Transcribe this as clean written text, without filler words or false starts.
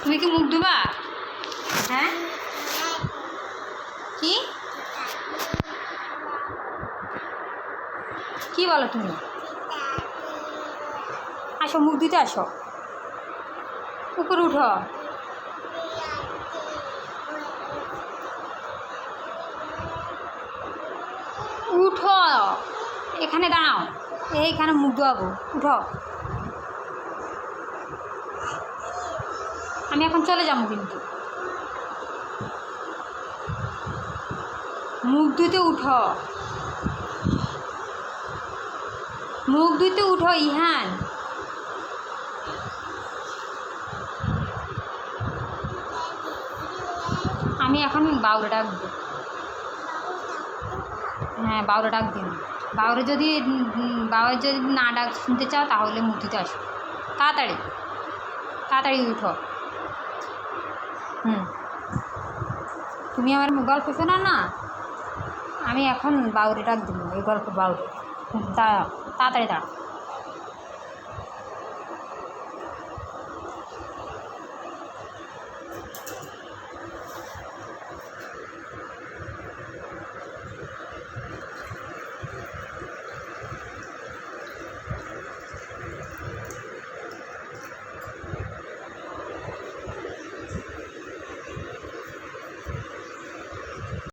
তুমি কি মুখ ধুবা? হ্যাঁ, কি কি বলো তুমি? আসো, মুখ ধুতে আসো, উপরে উঠো। উঠো, এখানে দাঁড়াও, এইখানে মুখ ধোয়াবো, উঠো। আমি এখন চলে যাবো, কিন্তু মুখ ধুতে উঠো, মুখ ধুতে উঠো ইহান। আমি এখন বাউরে ডাকবো। হ্যাঁ, বাউরে ডাক দিন। বাউরে যদি না ডাক শুনতে চাও তাহলে মুখ ধুতে আসো। তাড়াতাড়ি তাড়াতাড়ি উঠো। তুমি আমার গল্প শোনা না, আমি এখন বাউরে ডাক দিব, এই গল্প বাউরে। দাঁড়াও, তাড়াতাড়ি দাঁড়াও।